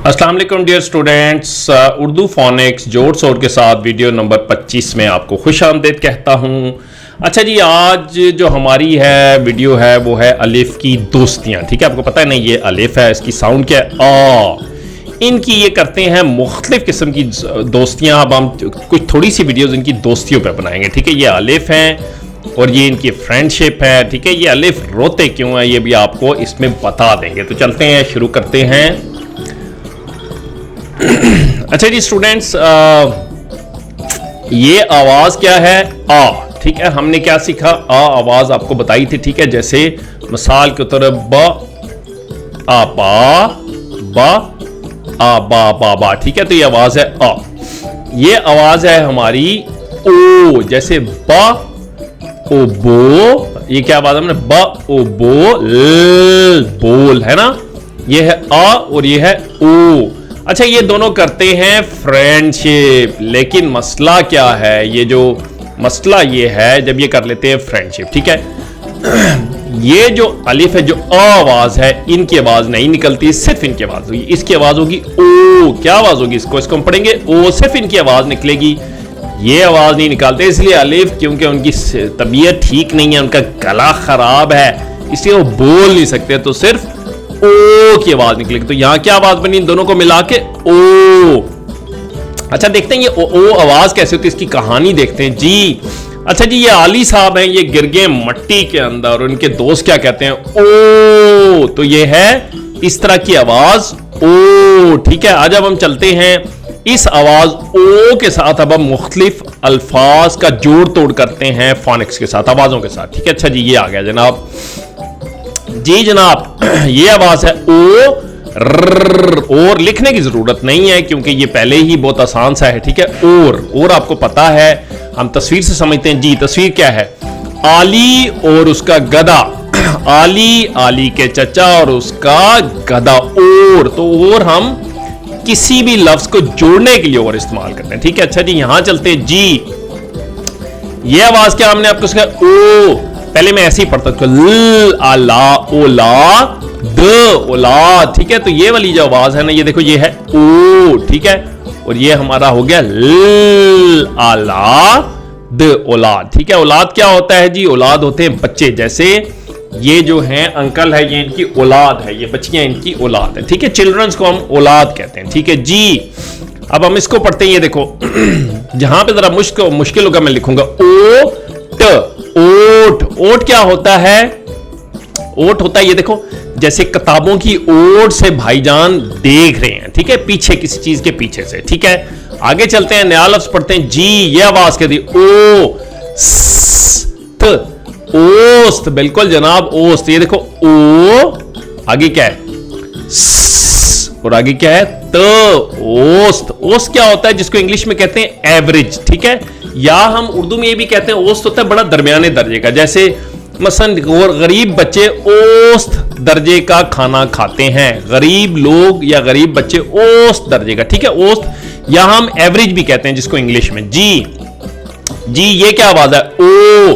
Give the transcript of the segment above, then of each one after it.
अस्सलाम वालेकुम dear students, Urdu phoenix जोड़ शोर के साथ वीडियो नंबर 25 में आपको खुश आमदीद कहता हूँ। अच्छा जी, आज जो हमारी है वीडियो है वो है अलिफ की दोस्तियाँ। ठीक है, आपको पता है नहीं ये अलिफ है, इसकी साउंड क्या है आ। इनकी ये करते हैं मुख्तलिफ किस्म की दोस्तियाँ। अब हम कुछ थोड़ी सी वीडियोज़ इनकी दोस्तियों पर बनाएंगे। ठीक है, ये अलिफ हैं और ये इनकी फ्रेंडशिप है। ठीक है, ये अलिफ रोते क्यों है ये भी आपको इसमें बता देंगे। तो चलते हैं, शुरू करते हैं। अच्छा जी स्टूडेंट्स, ये आवाज क्या है? आ। ठीक है, हमने क्या सीखा? आ आवाज आपको बताई थी। ठीक है, जैसे मिसाल के तौर ब आ बा आ बा। ठीक है, तो ये आवाज है आ। ये आवाज है हमारी ओ, जैसे बा ओ बो। ये क्या आवाज है हमने? बा ओ बो ल बोल, है ना। ये है आ और ये है ओ। अच्छा, ये दोनों करते हैं फ्रेंडशिप, लेकिन मसला क्या है? ये जो मसला ये है जब ये कर लेते हैं फ्रेंडशिप। ठीक है, ये जो अलिफ है, जो अ आवाज है, इनकी आवाज नहीं निकलती, सिर्फ इनकी आवाज होगी। इसकी आवाज होगी ओ। क्या आवाज होगी? इसको हम पढ़ेंगे ओ, सिर्फ इनकी आवाज निकलेगी, ये आवाज नहीं निकालते। इसलिए अलिफ, क्योंकि उनकी तबीयत ठीक नहीं है, उनका गला खराब है, इसलिए वो बोल नहीं सकते, तो सिर्फ ओ की आवाज निकलेगी। तो यहां क्या आवाज बनी? इन दोनों को मिला के ओ। अच्छा, देखते हैं ये ओ आवाज कैसे होती है, इसकी कहानी देखते हैं जी। अच्छा जी, ये आली साहब हैं, ये गिर गए मट्टी के अंदर और उनके दोस्त क्या कहते हैं? ओ। तो ये है इस तरह की आवाज ओ। ठीक है, आज अब हम चलते हैं इस आवाज ओ के साथ। अब हम मुख्तलिफ अल्फाज का जोड़ तोड़ करते हैं फोनिक्स के साथ, आवाजों के साथ। ठीक है, अच्छा जी, ये आ गया जनाब। जी जनाब, ये आवाज है ओ र। और लिखने की जरूरत नहीं है क्योंकि ये पहले ही बहुत आसान सा है। ठीक है, और आपको पता है, हम तस्वीर से समझते हैं जी। तस्वीर क्या है? आली और उसका गधा। आली के चचा और उसका गधा। और तो और हम किसी भी लफ्ज को जोड़ने के लिए और इस्तेमाल करते हैं। ठीक है, अच्छा जी, यहां चलते हैं जी। ये आवाज क्या हमने आपको उसका ओ, पहले मैं ऐसे ही पढ़ता था, ल आला ओला द ओला। ठीक है, तो ये वाली जो आवाज है ना, ये देखो, ये है ओ। ठीक है, और ये हमारा हो गया ल आला द औलाद। ठीक है, औलाद क्या होता है जी? औलाद होते हैं बच्चे। जैसे ये जो है अंकल है, ये इनकी औलाद है, ये बच्चियां इनकी औलाद है। ठीक है, चिल्ड्रंस को हम औलाद कहते हैं। ठीक है जी, अब हम इसको पढ़ते हैं। ये देखो, जहां पे जरा मुश्किल होगा मैं लिखूंगा ओ ट। ओट। ओट क्या होता है? ओट होता है, ये देखो, जैसे किताबों की ओट से भाईजान देख रहे हैं। ठीक है, पीछे किसी चीज के पीछे से। ठीक है, आगे चलते हैं, नया लफ्ज पढ़ते हैं जी। ये आवाज क्या थी? ओ स्त। ओस्त, बिल्कुल जनाब, ओस्त। ये देखो ओ, आगे क्या है? और आगे क्या है? त। ओस्त। ओस्त क्या होता है? जिसको इंग्लिश में कहते हैं एवरेज। ठीक है, या हम उर्दू में ये भी कहते हैं ओस्त होता है बड़ा दरमियाने दर्जे का। जैसे मसलन गरीब बच्चे औसत दर्जे का खाना खाते हैं, गरीब लोग या गरीब बच्चे औसत दर्जे का। ठीक है, औसत, या हम एवरेज भी कहते हैं जिसको इंग्लिश में। जी जी, ये क्या आवाज है? ओ।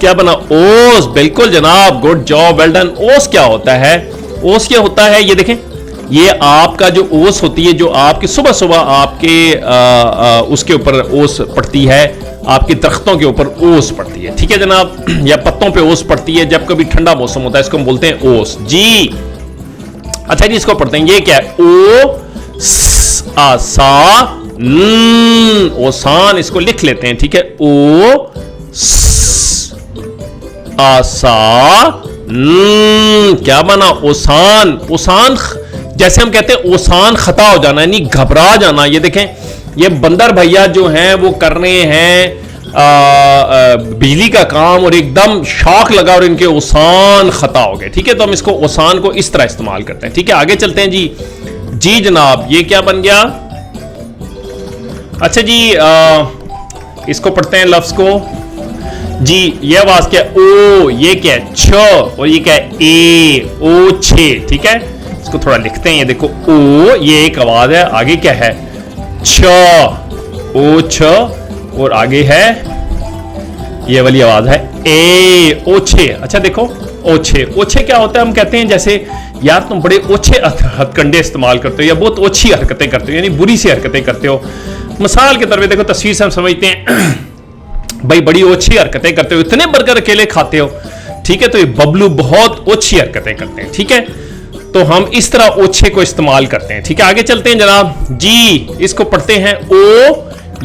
क्या बना? ओस। बिल्कुल जनाब, गुड जॉब, वेल डन। ओस क्या होता है? ओस क्या होता है? ये देखें, ये आपका जो ओस होती है, जो आपकी सुबह सुबह आपके उसके ऊपर ओस पड़ती है, आपके दरख्तों के ऊपर ओस पड़ती है। ठीक है जनाब, या पत्तों पे ओस पड़ती है जब कभी ठंडा मौसम होता है, इसको हम बोलते हैं ओस। जी अच्छा जी, इसको पढ़ते हैं। ये क्या है? ओ सा न, ओसान। इसको लिख लेते हैं। ठीक है, ओ आसा न, क्या बना? ओसान। ओसान, जैसे हम कहते हैं ओसान खता हो जाना, यानी घबरा जाना। ये देखें, ये बंदर भैया जो हैं वो कर रहे हैं बिजली का काम और एकदम शॉक लगा और इनके ओसान खता हो गए। ठीक है, तो हम इसको ओसान को इस तरह इस्तेमाल करते हैं। ठीक है, आगे चलते हैं जी। जी जनाब, ये क्या बन गया? अच्छा जी, इसको पढ़ते हैं लफ्ज को जी। ये आवाज क्या? ओ। ये क्या है? छ। और ये क्या है? ए। ओ छे। ठीक है, इसको थोड़ा लिखते हैं। ये देखो ओ, ये एक आवाज है। आगे क्या है? छ। ओ छ, और आगे है ये वाली आवाज है ए। ओछे। अच्छा देखो, ओछे। ओछे क्या होता है? हम कहते हैं जैसे यार तुम बड़े ओछे हथकंडे इस्तेमाल करते हो या बहुत ओछी हरकतें करते हो, यानी बुरी सी हरकतें करते हो। मिसाल के तौर पे देखो, तस्वीर से हम समझते हैं भाई बड़ी ओछी हरकतें करते हो, इतने बर्गर अकेले खाते हो, ठीक है, तो ये बबलू बहुत ओछी हरकतें करते हैं, ठीक है, तो हम इस तरह ओछे को इस्तेमाल करते हैं, ठीक है। आगे चलते हैं जनाब जी, इसको पढ़ते हैं ओ,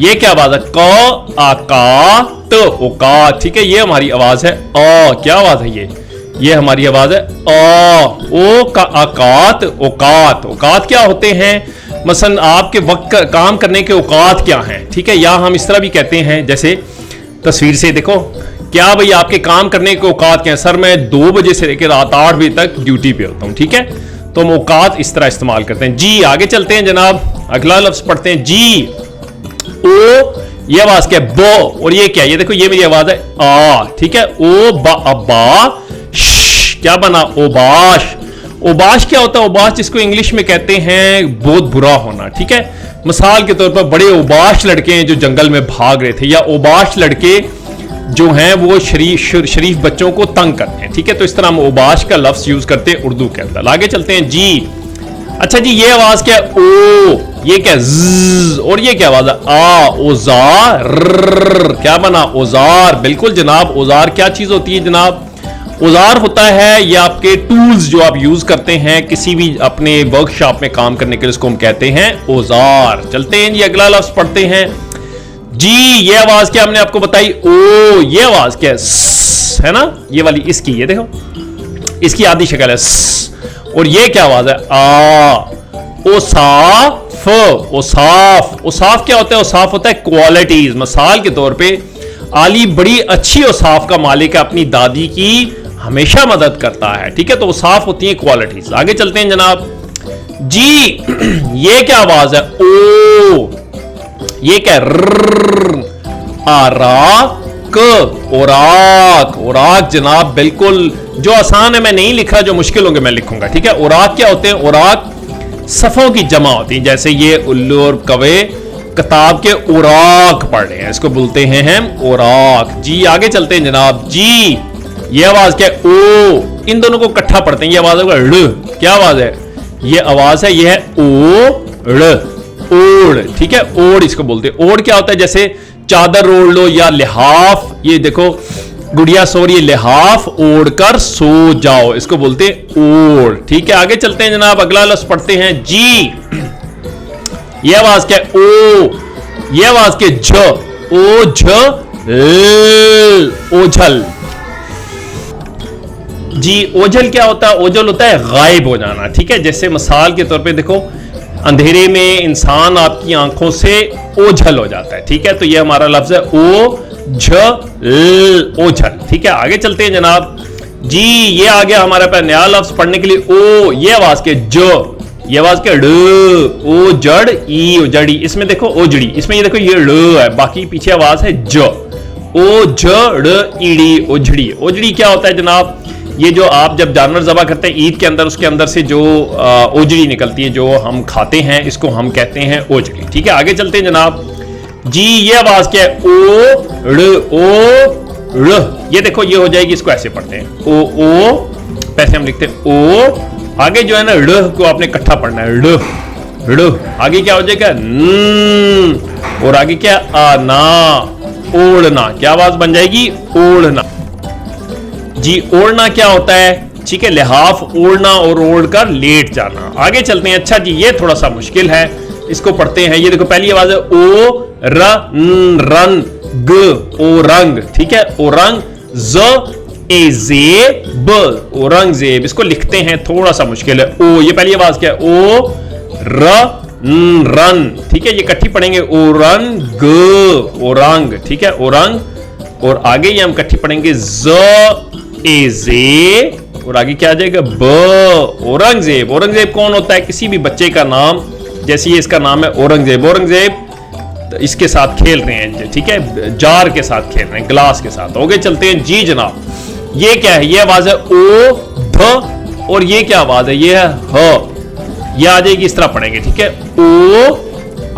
ये क्या आवाज है, क आकात औकात, ठीक है, ये हमारी आवाज है। अ क्या आवाज है, ये हमारी आवाज है अ। ओ का आकात औकात, औकात क्या होते हैं, मसलन आपके वक्त काम करने के औकात क्या हैं, ठीक है, या हम इस तरह भी कहते हैं, जैसे तस्वीर से देखो, क्या भाई आपके काम करने के औकात क्या है, सर मैं 2 बजे से लेकर रात 8 बजे तक ड्यूटी पे होता हूं, ठीक है, तो हम औकात इस तरह इस्तेमाल करते हैं जी। आगे चलते हैं जनाब, अगला लफ्ज पढ़ते हैं जी। ओ ये आवाज क्या है, बो, और ये क्या है, ये देखो ये मेरी आवाज है आ, ठीक है, ओ बा अब्बा, क्या बना, ओबाश। ओबाश क्या होता है, ओबाश जिसको इंग्लिश में कहते हैं बहुत बुरा होना, ठीक है, मिसाल के तौर पर बड़े ओबाश लड़के हैं जो जंगल में भाग रहे थे, या ओबाश लड़के जो हैं वो शरीफ बच्चों को तंग करते हैं, ठीक है, तो इस तरह हम ओबाश का लफ्ज यूज करते हैं उर्दू के अंदर। आगे चलते हैं जी। अच्छा जी, ये आवाज क्या है, ओ, ये क्या ज़, और ये क्या आवाज है, आ, औजार, क्या बना, औजार। बिल्कुल जनाब, औजार क्या चीज होती है जनाब, औजार होता है ये आपके टूल्स जो आप यूज करते हैं किसी भी अपने वर्कशॉप में काम करने के लिए, उसको हम कहते हैं औजार। चलते हैं जी, अगला लफ्ज पढ़ते हैं जी। ये आवाज क्या हमने आपको बताई, ओ, ये आवाज क्या है ना, ये वाली इसकी, ये देखो इसकी आधी शक्ल है स, और ये क्या आवाज है, आ, ओसाफ, ओसाफ। ओसाफ क्या होता है, ओसाफ होता है क्वालिटीज। मिसाल के तौर पे आली बड़ी अच्छी ओसाफ का मालिक है, अपनी दादी की हमेशा मदद करता है, ठीक है, तो ओसाफ होती है क्वालिटीज। आगे चलते हैं जनाब जी। ये क्या आवाज है, ओ, ये क्या, आराक, ओराक। ओराक जनाब बिल्कुल जो आसान है मैं नहीं लिख रहा, जो मुश्किल होंगे मैं लिखूंगा, ठीक है। ओराक क्या होते हैं, ओराक सफ़ों की जमा होती है, जैसे ये उल्लू और कवे किताब के ओराक पढ़ रहे हैं, इसको बोलते हैं हम ओराक जी। आगे चलते हैं जनाब जी। ये आवाज क्या है, ओ, इन दोनों को इकट्ठा पढ़ते हैं, ये आवाज होगा ड़, क्या आवाज है, ये आवाज है, ये है ओ ड़, ओढ़, ठीक है, ओढ़ इसको बोलते हैं। ओढ़ क्या होता है, जैसे चादर ओढ़ लो या लिहाफ, ये देखो गुड़िया सो रही है, लिहाफ ओढ़ कर सो जाओ, इसको बोलते हैं ओढ़, ठीक है। आगे चलते हैं जनाब, अगला लफ्ज पढ़ते हैं जी। ये आवाज क्या है, ओ, ये आवाज क्या, झ, ओ झ ल, ओझल जी। ओझल क्या होता है, ओझल होता है गायब हो जाना, ठीक है, जैसे मिसाल के तौर पे देखो अंधेरे में इंसान आपकी आंखों से ओझल हो जाता है, ठीक है, तो ये हमारा लफ्ज है ओ झ ल, ओझल, ठीक है। आगे चलते हैं जनाब जी। ये आ गया हमारे पास नया लफ्ज पढ़ने के लिए, ओ, ये आवाज के ज, ये आवाज क्या ड, ओ जड़ ई, ओजड़ी, इसमें देखो ओजड़ी, इसमें ये देखो ये ड़ है, बाकी पीछे आवाज है ज, ओ ज ईड़ी, ओजड़ी। ओजड़ी क्या होता है जनाब, ये जो आप जब जानवर ज़बह करते हैं ईद के अंदर, उसके अंदर से जो ओजड़ी निकलती है जो हम खाते हैं, इसको हम कहते हैं ओजड़ी, ठीक है। आगे चलते हैं जनाब जी। ये आवाज क्या है, ओ ड़, ये देखो ये हो जाएगी, इसको ऐसे पढ़ते हैं ओ, पैसे हम लिखते हैं ओ, आगे जो है ना ड़ को आपने इकट्ठा पढ़ना है, ड़, आगे क्या हो जाएगा न, और आगे क्या आना, ओढ़ना, क्या आवाज बन जाएगी, ओढ़ना जी। ओढ़ना क्या होता है, ठीक है, लिहाफ ओढ़ना और ओढ़कर लेट जाना। आगे चलते हैं। अच्छा जी, ये थोड़ा सा मुश्किल है, इसको पढ़ते हैं। ये देखो पहली आवाज है ओ रन ग, ओ रंग, ठीक है, ओ रंग, ज ए जेब, औरंगजेब, इसको लिखते हैं थोड़ा सा मुश्किल है। ओ, ये पहली आवाज क्या है, ओ रन, ठीक है, ये इकट्ठी पढ़ेंगे, औरंग, औरंग, ठीक है, औरंग, और आगे ये हम इकट्ठी पढ़ेंगे ज ए जे, और आगे क्या आ जाएगा ब, औरंगजेब। औरंगजेब कौन होता है, किसी भी बच्चे का नाम, जैसे ये इसका नाम है औरंगजेब, औरंगजेब इसके साथ खेल रहे हैं, ठीक है, जार के साथ खेल रहे हैं, ग्लास के साथ। आगे चलते हैं जी जनाब। ये क्या है, ये आवाज है ओ ध, और ये क्या आवाज है, ये है ह, ये आ जाएगी, इस तरह पढ़ेंगे, ठीक है, ओ,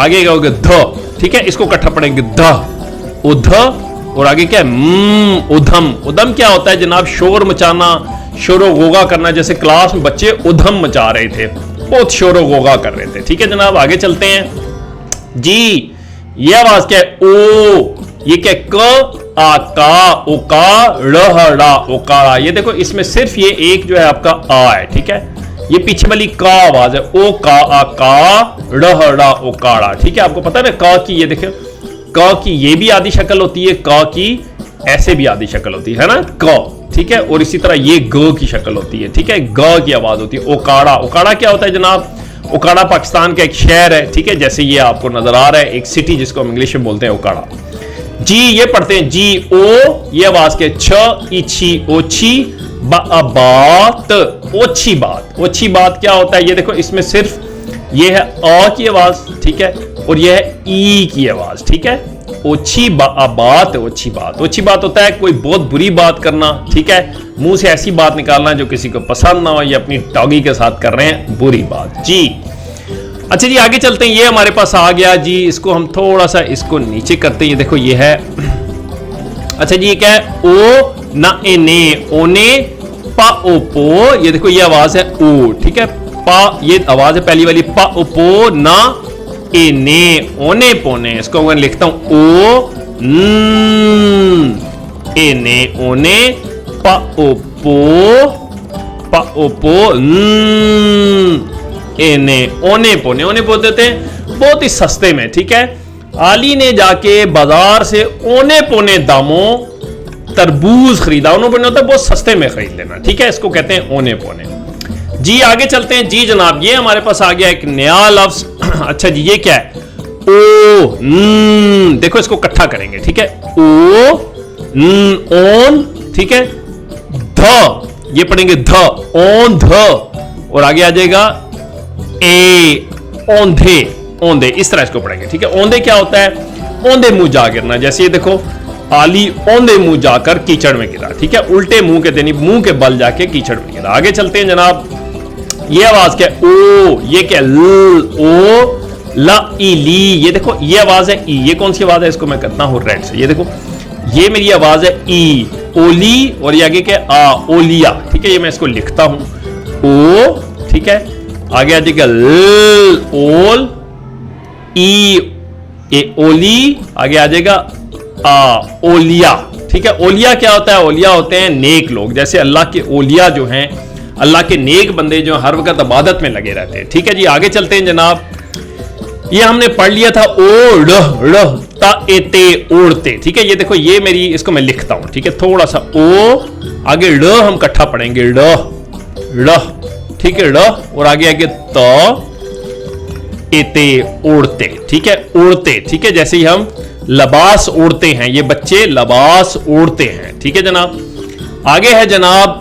आगे क्या होगा ध, ठीक है, इसको इकट्ठा पढ़ेंगे ध, उध, और आगे क्या है उधम। उधम क्या होता है जनाब, शोर मचाना, शोरो गोगा करना, जैसे क्लास में बच्चे उधम मचा रहे थे, बहुत शोरो गोगा कर रहे थे। ठीक है जनाब, आगे चलते हैं जी। ये आवाज क्या है? ओ। ये क्या? क आ का, ओ का, ड़ा, ओकाड़ा। ये देखो इसमें सिर्फ ये एक जो है आपका आ है। ठीक है, ये पीछे वाली का आवाज है, ओ का आ का, ड़ा, ओकाड़ा। ठीक है, आपको पता है ना का की, ये देखो क की ये भी आधी शक्ल होती है, क की ऐसे भी आधी शक्ल होती है ना, क। ठीक है, और इसी तरह ये ग की शक्ल होती है। ठीक है, ग की आवाज होती है। ओकाड़ा, ओकाड़ा क्या होता है जनाब? ओकाड़ा पाकिस्तान का एक शहर है। ठीक है, जैसे ये आपको नजर आ रहा है, एक सिटी जिसको हम इंग्लिश में बोलते हैं ओकाड़ा। जी ये पढ़ते हैं जी ओ, ये आवाज के छ इछी ओछी बात, ओछी बात। ओछी बात क्या होता है? ये देखो इसमें सिर्फ ये है अ की आवाज। ठीक है, और ये है ई की आवाज। ठीक है, ओछी बात, ओछी बात। ओछी बात होता है कोई बहुत बुरी बात करना। ठीक है, मुंह से ऐसी बात निकालना जो किसी को पसंद ना हो, या अपनी डॉगी के साथ कर रहे हैं बुरी बात जी। अच्छा जी, आगे चलते हैं। ये हमारे पास आ गया जी, इसको हम थोड़ा सा इसको नीचे करते हैं। ये देखो ये है, अच्छा जी ये क्या है? ओ ना ए ने, ओने पा ओ पो। ये देखो ये आवाज है ओ। ठीक है, पा ये आवाज है पहली वाली, पा ओ पो ना ए ने, ओने पोने। इसको मैं लिखता हूं ओ ए ने ओने पा ओ पो ए ने ओने पोने। ओने पो देते हैं बहुत ही सस्ते में। ठीक है, आली ने जाके बाजार से ओने पोने दामों तरबूज खरीदा। ओने पोने होता है बहुत सस्ते में खरीद लेना। ठीक है, इसको कहते हैं ओने पोने जी। आगे चलते हैं जी जनाब, ये हमारे पास आ गया एक नया लफ्ज। अच्छा जी, ये क्या है? ओ देखो इसको इकट्ठा करेंगे। ठीक है, ओ ओन। ठीक है, ध ये पढ़ेंगे ध, ओन ध, और आगे आ जाएगा ए, ओंधे, ओंधे। इस तरह इसको पढ़ेंगे। ठीक है, ओंधे क्या होता है? ओंधे मुंह जा गिरना। जैसे ये देखो आली ओंधे मुंह जाकर कीचड़ में गिरा। ठीक है, उल्टे मुंह के देनी, मुंह के बल जाके कीचड़ में गिरा। आगे चलते हैं जनाब, ये आवाज क्या है? ओ। ये क्या? ल, ओ ला ई ली। ये देखो ये आवाज है ई। ये कौन सी आवाज है? इसको मैं करता हूं रेड से। ये देखो ये मेरी आवाज है ई, ओली, और ये आगे क्या? आ, ओलिया। ठीक है, ये मैं इसको लिखता हूं ओ। ठीक है, आगे आ जाएगा ल, ओल, ई ए ओली, आगे आ जाएगा आ, ओलिया। ठीक है, ओलिया क्या होता है? ओलिया होते हैं नेक लोग, जैसे अल्लाह के ओलिया जो हैं, अल्लाह के नेक बंदे जो हर वक्त इबादत में लगे रहते हैं। ठीक है जी, आगे चलते हैं जनाब। ये हमने पढ़ लिया था ओ ड़ ता ए ते, ओढ़ते। ठीक है, ये देखो ये मेरी, इसको मैं लिखता हूं। ठीक है, थोड़ा सा ओ, आगे ड़ हम इकट्ठा पढ़ेंगे, ड़। ठीक है, ड़, और आगे आगे त एते, ओढ़ते। ठीक है, ओढ़ते। ठीक है, जैसे ही हम लबास ओढ़ते हैं, ये बच्चे लबास ओढ़ते हैं। ठीक है जनाब, आगे है जनाब,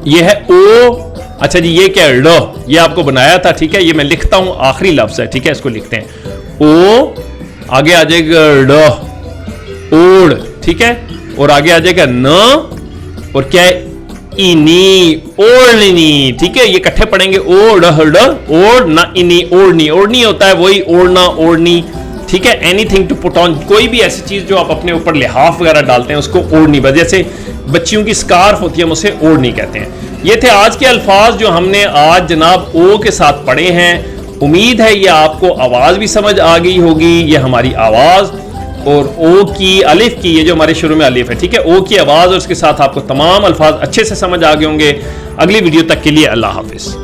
ये है ओ। अच्छा जी, ये क्या है? ड़, ये आपको बनाया था। ठीक है, ये मैं लिखता हूं, आखिरी लफ्ज है। ठीक है, इसको लिखते हैं ओ, आगे आ जाएगा ड़, ओढ़। ठीक है, और आगे आ जाएगा न, और क्या है? इनी, ओढ़नी। ठीक है, ये इकट्ठे पढ़ेंगे ओ ड़, ओढ़ ना इनी, ओढ़नी। ओढ़नी होता है वही ओढ़ना, ओढ़नी। ठीक है, एनीथिंग टू पुट ऑन, कोई भी ऐसी चीज जो आप अपने ऊपर लिहाफ वगैरह डालते हैं उसको ओढ़नी। बस जैसे बच्चियों की स्कार्फ होती है, हम उसे ओढ़नी कहते हैं। ये थे आज के अल्फाज जो हमने आज जनाब ओ के साथ पढ़े हैं। उम्मीद है ये आपको आवाज भी समझ आ गई होगी। ये हमारी आवाज और ओ की, अलिफ की, ये जो हमारे शुरू में अलिफ है। ठीक है, ओ की आवाज और उसके साथ आपको तमाम अल्फाज अच्छे से समझ आ गए होंगे। अगली वीडियो तक के लिए अल्लाह हाफिज।